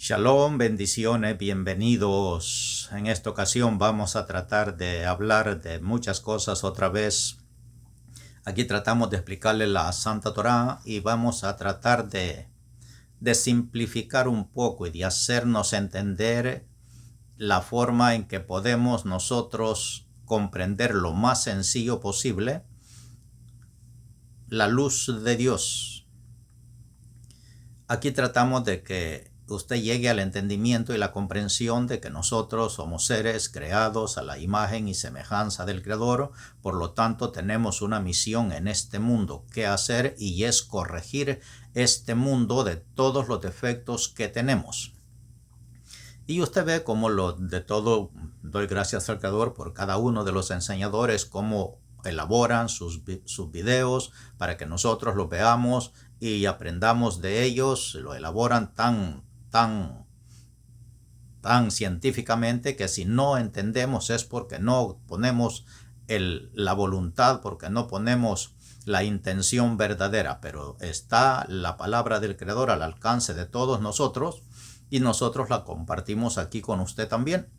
Shalom, bendiciones, bienvenidos. En esta ocasión vamos a tratar de hablar de muchas cosas otra vez. Aquí tratamos de explicarle la Santa Torá y vamos a tratar de simplificar un poco y de hacernos entender la forma en que podemos nosotros comprender lo más sencillo posible la luz de Dios. Aquí tratamos de que usted llegue al entendimiento y la comprensión de que nosotros somos seres creados a la imagen y semejanza del Creador, por lo tanto tenemos una misión en este mundo que hacer y es corregir este mundo de todos los defectos que tenemos. Y usted ve cómo de todo doy gracias al Creador por cada uno de los enseñadores, cómo elaboran sus videos para que nosotros los veamos y aprendamos de ellos. Lo elaboran tan científicamente que si no entendemos es porque no ponemos la voluntad, porque no ponemos la intención verdadera. Pero está la palabra del Creador al alcance de todos nosotros y nosotros la compartimos aquí con usted también.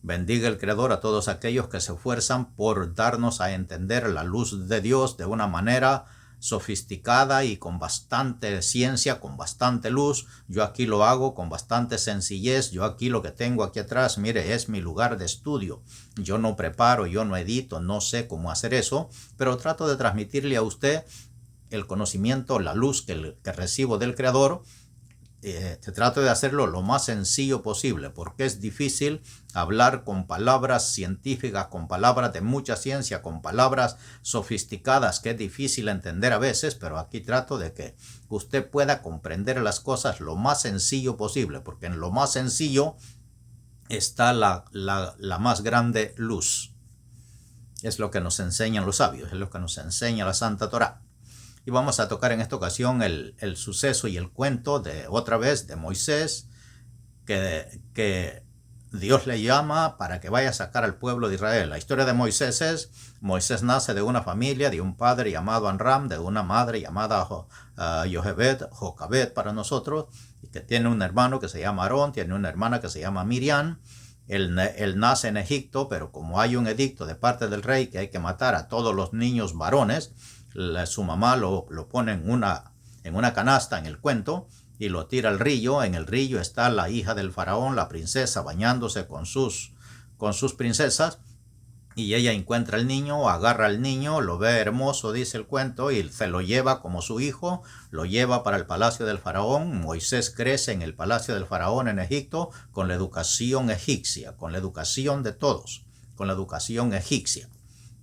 Bendiga el Creador a todos aquellos que se esfuerzan por darnos a entender la luz de Dios de una manera sofisticada y con bastante ciencia, con bastante luz. Yo aquí lo hago con bastante sencillez. Yo aquí lo que tengo aquí atrás, mire, es mi lugar de estudio. Yo no preparo, yo no edito, no sé cómo hacer eso, pero trato de transmitirle a usted el conocimiento, la luz que recibo del Creador. Trato de hacerlo lo más sencillo posible, porque es difícil hablar con palabras científicas, con palabras de mucha ciencia, con palabras sofisticadas que es difícil entender a veces, pero aquí trato de que usted pueda comprender las cosas lo más sencillo posible, porque en lo más sencillo está la más grande luz. Es lo que nos enseñan los sabios, es lo que nos enseña la Santa Torá. Y vamos a tocar en esta ocasión el suceso y el cuento de otra vez de Moisés, que Dios le llama para que vaya a sacar al pueblo de Israel. La historia de Moisés es: Moisés nace de una familia, de un padre llamado Amram, de una madre llamada Jocabed para nosotros, y que tiene un hermano que se llama Aarón, tiene una hermana que se llama Miriam. Él nace en Egipto, pero como hay un edicto de parte del rey que hay que matar a todos los niños varones, su mamá lo pone en una canasta en el cuento y lo tira al río. En el río está la hija del faraón, la princesa, bañándose con sus princesas, y ella encuentra al niño, agarra al niño, lo ve hermoso, dice el cuento, y se lo lleva como su hijo, lo lleva para el palacio del faraón. Moisés crece en el palacio del faraón en Egipto con la educación egipcia, con la educación de todos, con la educación egipcia,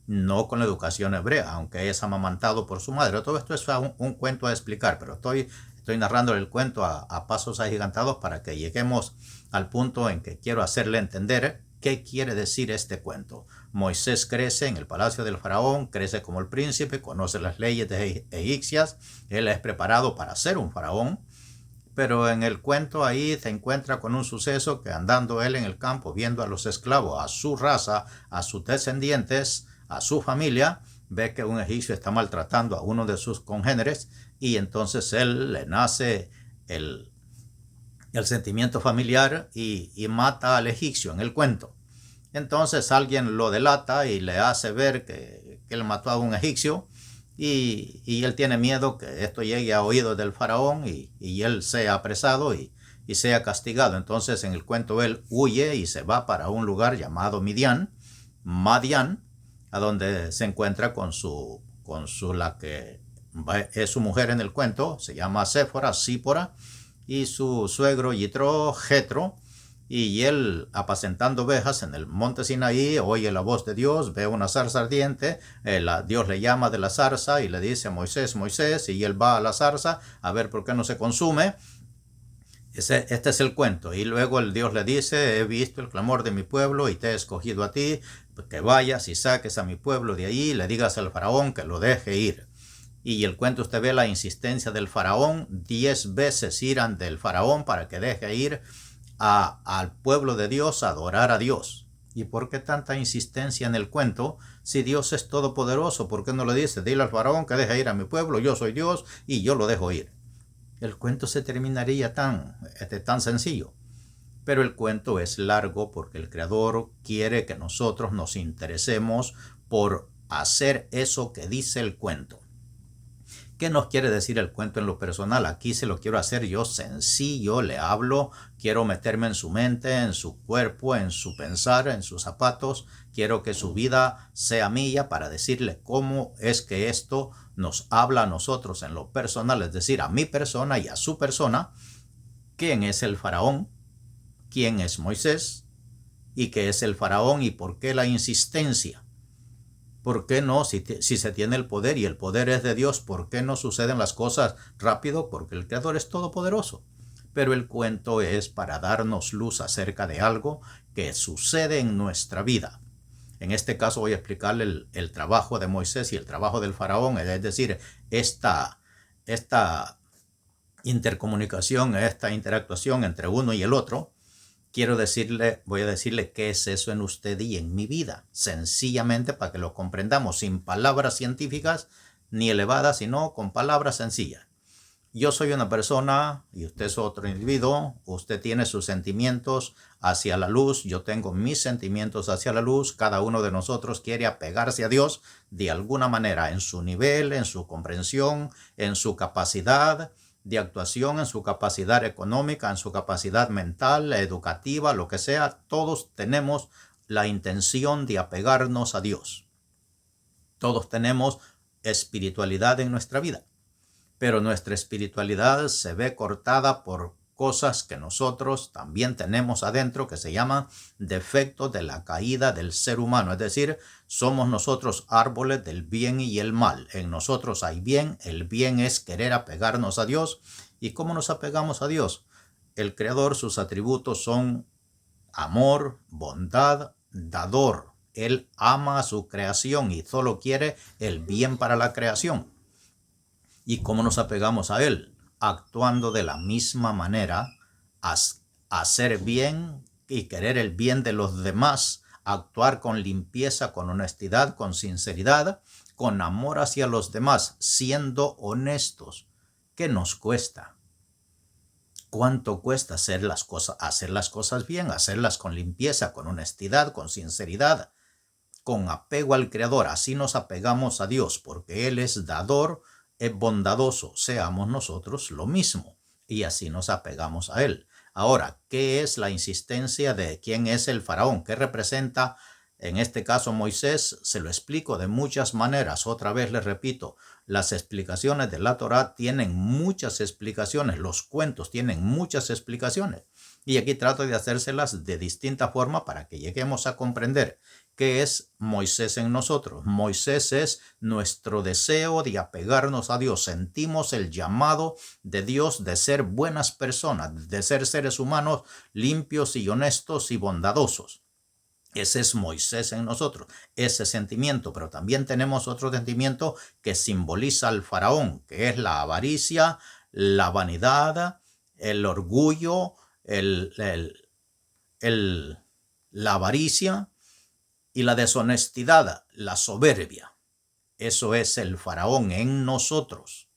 no con la educación hebrea, aunque es amamantado por su madre. Todo esto es un cuento a explicar, pero estoy narrando el cuento a pasos agigantados para que lleguemos al punto en que quiero hacerle entender qué quiere decir este cuento. Moisés crece en el palacio del faraón, crece como el príncipe, conoce las leyes egipcias, él es preparado para ser un faraón, pero en el cuento ahí se encuentra con un suceso que, andando él en el campo viendo a los esclavos, a su raza, a sus descendientes, a su familia, ve que un egipcio está maltratando a uno de sus congéneres, y entonces él le nace el sentimiento familiar y mata al egipcio en el cuento. Entonces alguien lo delata y le hace ver que él mató a un egipcio, y él tiene miedo que esto llegue a oídos del faraón y él sea apresado y sea castigado. Entonces en el cuento él huye y se va para un lugar llamado Madián, a donde se encuentra con la que es su mujer en el cuento, se llama Sípora, y su suegro Jetro, y él, apacentando ovejas en el monte Sinaí, oye la voz de Dios, ve una zarza ardiente, Dios le llama de la zarza y le dice: Moisés, Moisés, y él va a la zarza a ver por qué no se consume. Este es el cuento. Y luego el Dios le dice: he visto el clamor de mi pueblo y te he escogido a ti, que vayas y saques a mi pueblo de allí y le digas al faraón que lo deje ir. Y el cuento, usted ve la insistencia del faraón, 10 veces irán del faraón para que deje ir al pueblo de Dios a adorar a Dios. ¿Y por qué tanta insistencia en el cuento? Si Dios es todopoderoso, ¿por qué no le dice: dile al faraón que deje ir a mi pueblo, yo soy Dios y yo lo dejo ir? el cuento se terminaría tan sencillo. Pero el cuento es largo porque el creador quiere que nosotros nos interesemos por hacer eso que dice el cuento. ¿Qué nos quiere decir el cuento en lo personal? Aquí se lo quiero hacer yo sencillo, le hablo, quiero meterme en su mente, en su cuerpo, en su pensar, en sus zapatos. Quiero que su vida sea mía para decirle cómo es que esto nos habla a nosotros en lo personal, es decir, a mi persona y a su persona. ¿Quién es el faraón? ¿Quién es Moisés? ¿Y qué es el faraón y por qué la insistencia? ¿Por qué no? Si se tiene el poder y el poder es de Dios, ¿por qué no suceden las cosas rápido? Porque el Creador es todopoderoso. Pero el cuento es para darnos luz acerca de algo que sucede en nuestra vida. En este caso voy a explicarle el trabajo de Moisés y el trabajo del faraón, es decir, esta intercomunicación, esta interactuación entre uno y el otro. Voy a decirle qué es eso en usted y en mi vida, sencillamente para que lo comprendamos, sin palabras científicas ni elevadas, sino con palabras sencillas. Yo soy una persona y usted es otro individuo, usted tiene sus sentimientos hacia la luz, yo tengo mis sentimientos hacia la luz, cada uno de nosotros quiere apegarse a Dios de alguna manera, en su nivel, en su comprensión, en su capacidad de actuación, en su capacidad económica, en su capacidad mental, educativa, lo que sea. Todos tenemos la intención de apegarnos a Dios. Todos tenemos espiritualidad en nuestra vida, pero nuestra espiritualidad se ve cortada por cosas que nosotros también tenemos adentro que se llaman defectos de la caída del ser humano. Es decir, somos nosotros árboles del bien y el mal. En nosotros hay bien, el bien es querer apegarnos a Dios. ¿Y cómo nos apegamos a Dios? El Creador, sus atributos son amor, bondad, dador. Él ama a su creación y solo quiere el bien para la creación. ¿Y cómo nos apegamos a Él? Actuando de la misma manera, a hacer bien y querer el bien de los demás, actuar con limpieza, con honestidad, con sinceridad, con amor hacia los demás, siendo honestos. ¿Qué nos cuesta? ¿Cuánto cuesta hacer las cosas bien, hacerlas con limpieza, con honestidad, con sinceridad, con apego al Creador? Así nos apegamos a Dios, porque Él es dador, es bondadoso. Seamos nosotros lo mismo, y así nos apegamos a Él. Ahora, ¿qué es la insistencia de quién es el faraón? ¿Qué representa en este caso Moisés? Se lo explico de muchas maneras. Otra vez les repito, las explicaciones de la Torá tienen muchas explicaciones, los cuentos tienen muchas explicaciones. Y aquí trato de hacérselas de distinta forma para que lleguemos a comprender qué es Moisés en nosotros. Moisés es nuestro deseo de apegarnos a Dios. Sentimos el llamado de Dios de ser buenas personas, de ser seres humanos limpios y honestos y bondadosos. Ese es Moisés en nosotros, ese sentimiento, pero también tenemos otro sentimiento que simboliza al faraón, que es la avaricia, la vanidad, el orgullo, la avaricia y la deshonestidad, la soberbia. Eso es el faraón en nosotros.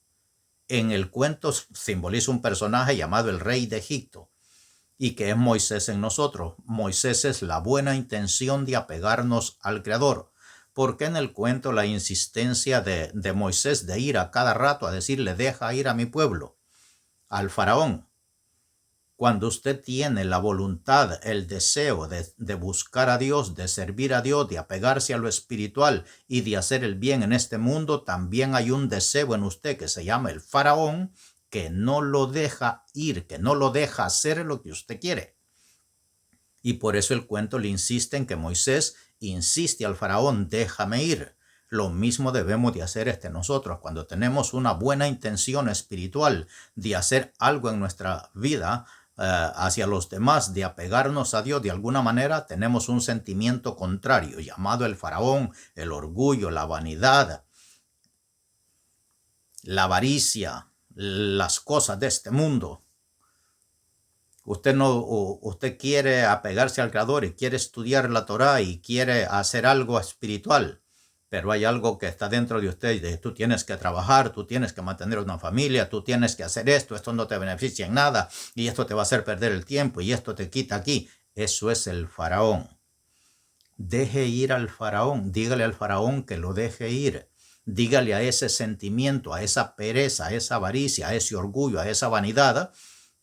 En el cuento simboliza un personaje llamado el rey de Egipto. ¿Y qué es Moisés en nosotros? Moisés es la buena intención de apegarnos al Creador. ¿Por qué en el cuento la insistencia de Moisés de ir a cada rato a decirle, deja ir a mi pueblo, al faraón? Cuando usted tiene la voluntad, el deseo de buscar a Dios, de servir a Dios, de apegarse a lo espiritual y de hacer el bien en este mundo, también hay un deseo en usted que se llama el faraón, que no lo deja ir, que no lo deja hacer lo que usted quiere. Y por eso el cuento le insiste en que Moisés insiste al faraón, déjame ir. Lo mismo debemos de hacer nosotros cuando tenemos una buena intención espiritual de hacer algo en nuestra vida hacia los demás, de apegarnos a Dios de alguna manera. Tenemos un sentimiento contrario llamado el faraón, el orgullo, la vanidad, la avaricia, las cosas de este mundo. Usted quiere apegarse al Creador y quiere estudiar la Torá y quiere hacer algo espiritual, pero hay algo que está dentro de usted, de tú tienes que trabajar, tú tienes que mantener una familia, tú tienes que hacer esto no te beneficia en nada, y esto te va a hacer perder el tiempo, y esto te quita aquí. Eso es el faraón. Deje ir al faraón, dígale al faraón que lo deje ir. Dígale a ese sentimiento, a esa pereza, a esa avaricia, a ese orgullo, a esa vanidad,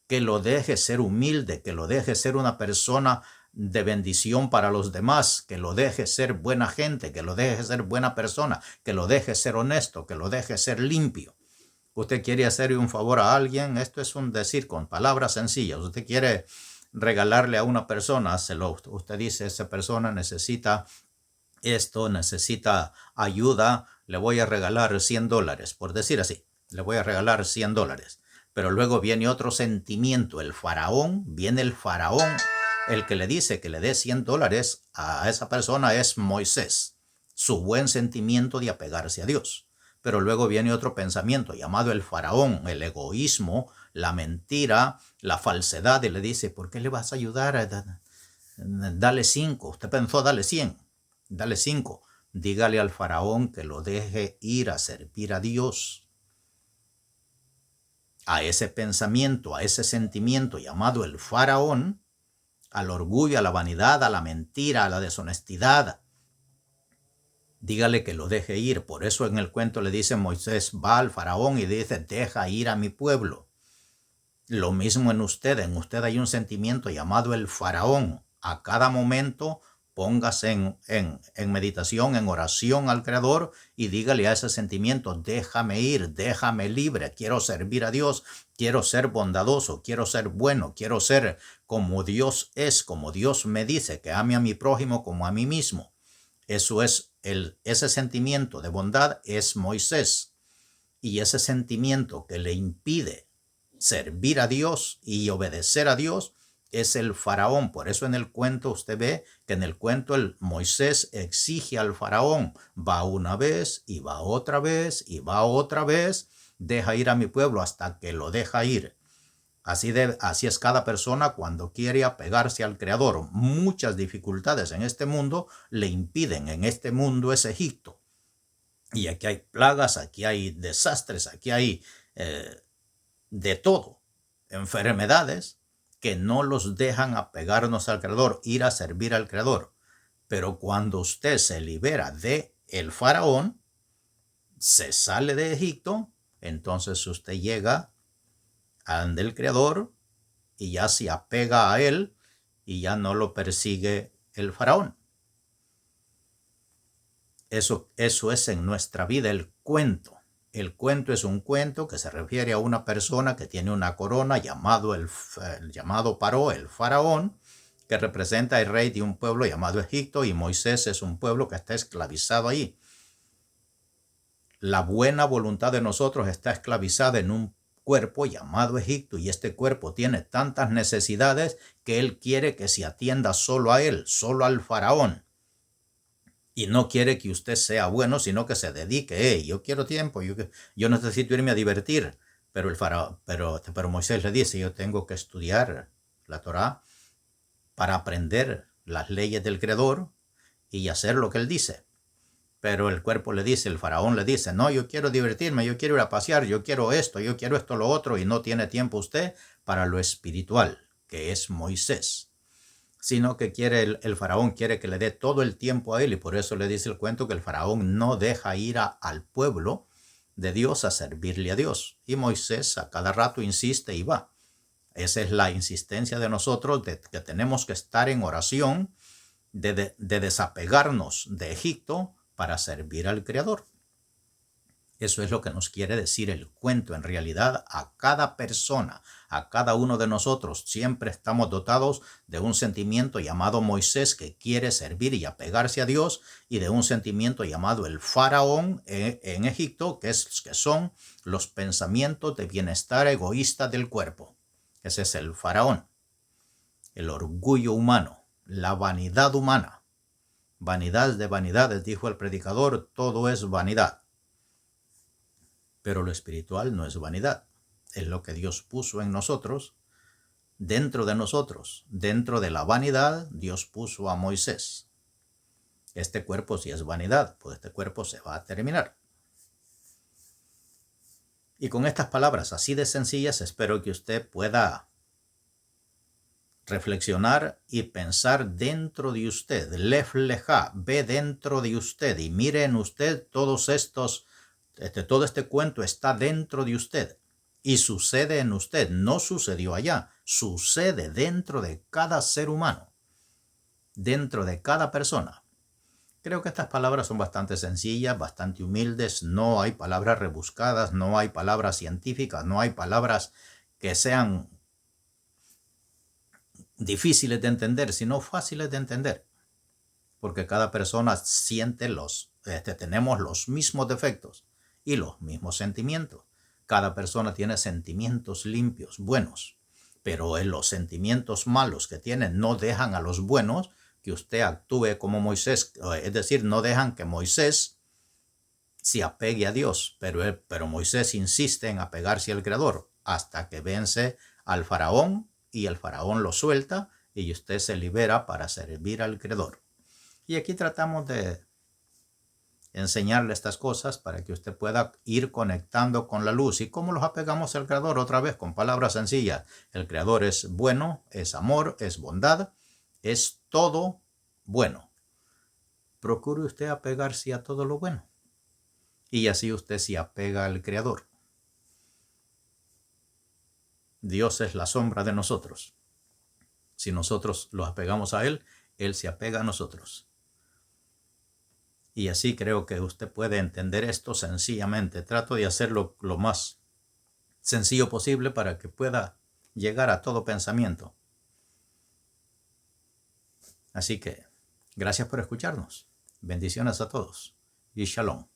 que lo deje ser humilde, que lo deje ser una persona de bendición para los demás, que lo deje ser buena gente, que lo deje ser buena persona, que lo deje ser honesto, que lo deje ser limpio. Usted quiere hacerle un favor a alguien, esto es un decir con palabras sencillas. Usted quiere regalarle a una persona, usted dice, esa persona necesita esto, necesita ayuda, le voy a regalar $100, por decir así, le voy a regalar $100. Pero luego viene otro sentimiento, viene el faraón, el que le dice que le dé $100 a esa persona es Moisés, su buen sentimiento de apegarse a Dios. Pero luego viene otro pensamiento llamado el faraón, el egoísmo, la mentira, la falsedad, y le dice, ¿por qué le vas a ayudar? Dale 5, usted pensó, dale 100, dale 5. Dígale al faraón que lo deje ir a servir a Dios. A ese pensamiento, a ese sentimiento llamado el faraón, al orgullo, a la vanidad, a la mentira, a la deshonestidad, dígale que lo deje ir. Por eso en el cuento le dice Moisés, va al faraón y dice, deja ir a mi pueblo. Lo mismo en usted hay un sentimiento llamado el faraón. A cada momento póngase en meditación, en oración al Creador y dígale a ese sentimiento, déjame ir, déjame libre, quiero servir a Dios, quiero ser bondadoso, quiero ser bueno, quiero ser como Dios es, como Dios me dice, que ame a mi prójimo como a mí mismo. Eso es ese sentimiento de bondad es Moisés, y ese sentimiento que le impide servir a Dios y obedecer a Dios es el faraón. Por eso en el cuento usted ve que en el cuento el Moisés exige al faraón, va una vez y va otra vez y va otra vez, deja ir a mi pueblo hasta que lo deja ir. Así es cada persona cuando quiere apegarse al Creador. Muchas dificultades en este mundo le impiden. En este mundo es Egipto. Y aquí hay plagas, aquí hay desastres, aquí hay de todo. Enfermedades que no los dejan apegarnos al Creador, ir a servir al Creador. Pero cuando usted se libera de el faraón, se sale de Egipto, entonces usted llega ante el Creador y ya se apega a él y ya no lo persigue el faraón. Eso es en nuestra vida el cuento. El cuento es un cuento que se refiere a una persona que tiene una corona llamado Paró, el faraón, que representa el rey de un pueblo llamado Egipto, y Moisés es un pueblo que está esclavizado ahí. La buena voluntad de nosotros está esclavizada en un cuerpo llamado Egipto, y este cuerpo tiene tantas necesidades que él quiere que se atienda solo a él, solo al faraón. Y no quiere que usted sea bueno, sino que se dedique. Yo quiero tiempo, yo necesito irme a divertir. Pero pero Moisés le dice, yo tengo que estudiar la Torá para aprender las leyes del Creador y hacer lo que él dice. Pero el cuerpo le dice, el faraón le dice, no, yo quiero divertirme, yo quiero ir a pasear, yo quiero esto, lo otro, y no tiene tiempo usted para lo espiritual, que es Moisés. Sino que el faraón quiere que le dé todo el tiempo a él, y por eso le dice el cuento que el faraón no deja ir al pueblo de Dios a servirle a Dios. Y Moisés a cada rato insiste y va. Esa es la insistencia de nosotros, de que tenemos que estar en oración, de desapegarnos de Egipto para servir al Creador. Eso es lo que nos quiere decir el cuento. En realidad, a cada persona, a cada uno de nosotros, siempre estamos dotados de un sentimiento llamado Moisés, que quiere servir y apegarse a Dios, y de un sentimiento llamado el faraón en Egipto, que son los pensamientos de bienestar egoísta del cuerpo. Ese es el faraón, el orgullo humano, la vanidad humana. Vanidad de vanidades, dijo el predicador, todo es vanidad. Pero lo espiritual no es vanidad, es lo que Dios puso en nosotros, dentro de nosotros. Dentro de la vanidad, Dios puso a Moisés. Este cuerpo sí es vanidad, pues este cuerpo se va a terminar. Y con estas palabras así de sencillas, espero que usted pueda reflexionar y pensar dentro de usted. Lef leja, ve dentro de usted y mire en usted todos estos, todo este cuento está dentro de usted y sucede en usted, no sucedió allá, sucede dentro de cada ser humano, dentro de cada persona. Creo que estas palabras son bastante sencillas, bastante humildes, no hay palabras rebuscadas, no hay palabras científicas, no hay palabras que sean difíciles de entender, sino fáciles de entender, porque cada persona siente tenemos los mismos defectos y los mismos sentimientos. Cada persona tiene sentimientos limpios, buenos, pero en los sentimientos malos que tienen no dejan a los buenos que usted actúe como Moisés, es decir, no dejan que Moisés se apegue a Dios, pero Moisés insiste en apegarse al Creador hasta que vence al faraón y el faraón lo suelta y usted se libera para servir al Creador. Y aquí tratamos de enseñarle estas cosas para que usted pueda ir conectando con la luz. ¿Y cómo los apegamos al Creador? Otra vez con palabras sencillas. El Creador es bueno, es amor, es bondad, es todo bueno. Procure usted apegarse a todo lo bueno. Y así usted se apega al Creador. Dios es la sombra de nosotros. Si nosotros los apegamos a Él, Él se apega a nosotros. Y así creo que usted puede entender esto sencillamente. Trato de hacerlo lo más sencillo posible para que pueda llegar a todo pensamiento. Así que, gracias por escucharnos. Bendiciones a todos y shalom.